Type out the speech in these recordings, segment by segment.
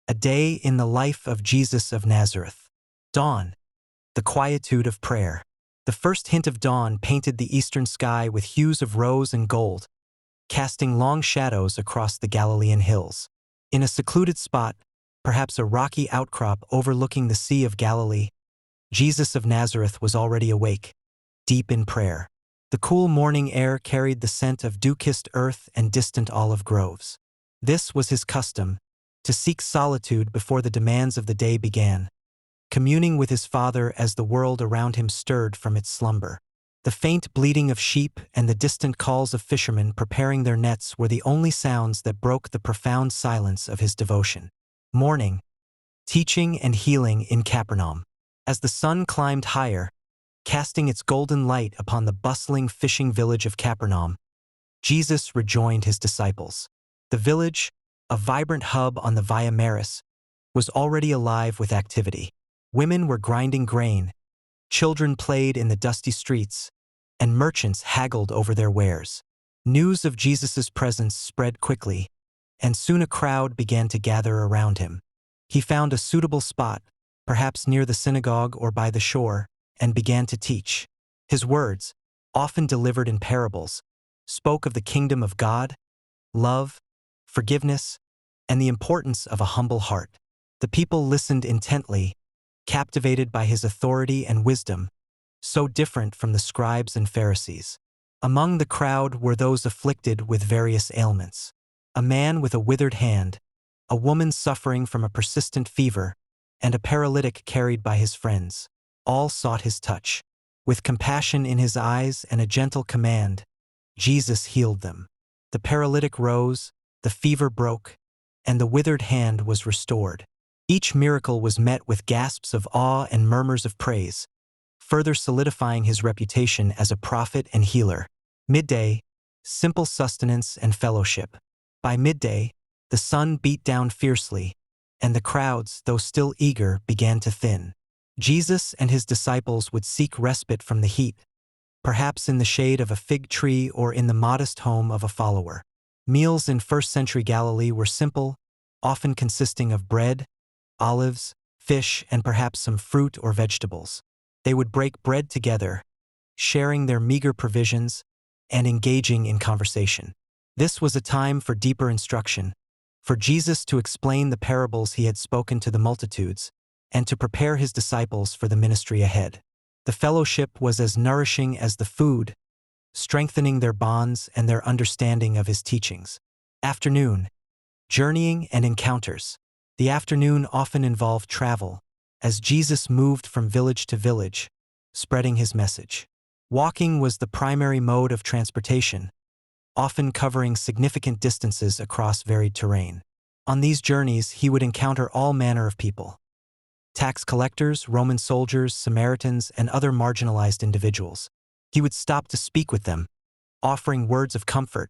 A day in the life of Jesus of Nazareth. Dawn. The quietude of prayer. The first hint of dawn painted the eastern sky with hues of rose and gold, casting long shadows across the Galilean hills. In a secluded spot, perhaps a rocky outcrop overlooking the Sea of Galilee, Jesus of Nazareth was already awake, deep in prayer. The cool morning air carried the scent of dew-kissed earth and distant olive groves. This was his custom, to seek solitude before the demands of the day began, communing with his Father as the world around him stirred from its slumber. The faint bleating of sheep and the distant calls of fishermen preparing their nets were the only sounds that broke the profound silence of his devotion. Morning. Teaching and healing in Capernaum. As the sun climbed higher, casting its golden light upon the bustling fishing village of Capernaum, Jesus rejoined his disciples. The village, a vibrant hub on the Via Maris, was already alive with activity. Women were grinding grain, children played in the dusty streets, and merchants haggled over their wares. News of Jesus' presence spread quickly, and soon a crowd began to gather around him. He found a suitable spot, perhaps near the synagogue or by the shore, and began to teach. His words, often delivered in parables, spoke of the kingdom of God, love, forgiveness, and the importance of a humble heart. The people listened intently, captivated by his authority and wisdom, so different from the scribes and Pharisees. Among the crowd were those afflicted with various ailments. A man with a withered hand, a woman suffering from a persistent fever, and a paralytic carried by his friends. All sought his touch. With compassion in his eyes and a gentle command, Jesus healed them. The paralytic rose, the fever broke, and the withered hand was restored. Each miracle was met with gasps of awe and murmurs of praise, further solidifying his reputation as a prophet and healer. Midday, simple sustenance and fellowship. By midday, the sun beat down fiercely, and the crowds, though still eager, began to thin. Jesus and his disciples would seek respite from the heat, perhaps in the shade of a fig tree or in the modest home of a follower. Meals in first-century Galilee were simple, often consisting of bread, olives, fish, and perhaps some fruit or vegetables. They would break bread together, sharing their meager provisions and engaging in conversation. This was a time for deeper instruction, for Jesus to explain the parables he had spoken to the multitudes, and to prepare his disciples for the ministry ahead. The fellowship was as nourishing as the food, strengthening their bonds and their understanding of his teachings. Afternoon. Journeying and encounters. The afternoon often involved travel, as Jesus moved from village to village, spreading his message. Walking was the primary mode of transportation, often covering significant distances across varied terrain. On these journeys, he would encounter all manner of people: tax collectors, Roman soldiers, Samaritans, and other marginalized individuals. He would stop to speak with them, offering words of comfort,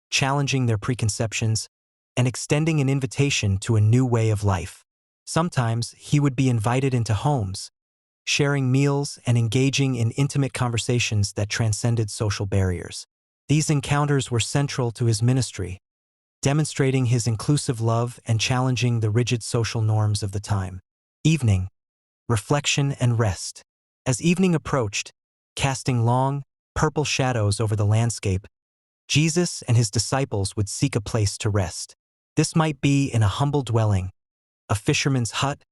challenging their preconceptions, and extending an invitation to a new way of life. Sometimes he would be invited into homes, sharing meals and engaging in intimate conversations that transcended social barriers. These encounters were central to his ministry, demonstrating his inclusive love and challenging the rigid social norms of the time. Evening. Reflection and rest. As evening approached, casting long, purple shadows over the landscape, Jesus and his disciples would seek a place to rest. This might be in a humble dwelling, a fisherman's hut,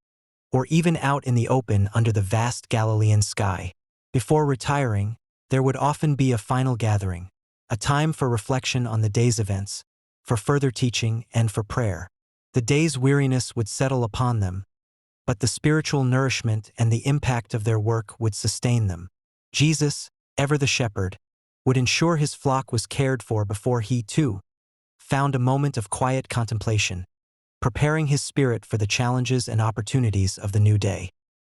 or even out in the open under the vast Galilean sky. Before retiring, there would often be a final gathering, a time for reflection on the day's events, for further teaching, and for prayer. The day's weariness would settle upon them, but the spiritual nourishment and the impact of their work would sustain them. Jesus, ever the shepherd, would ensure his flock was cared for before he, too, found a moment of quiet contemplation, preparing his spirit for the challenges and opportunities of the new day.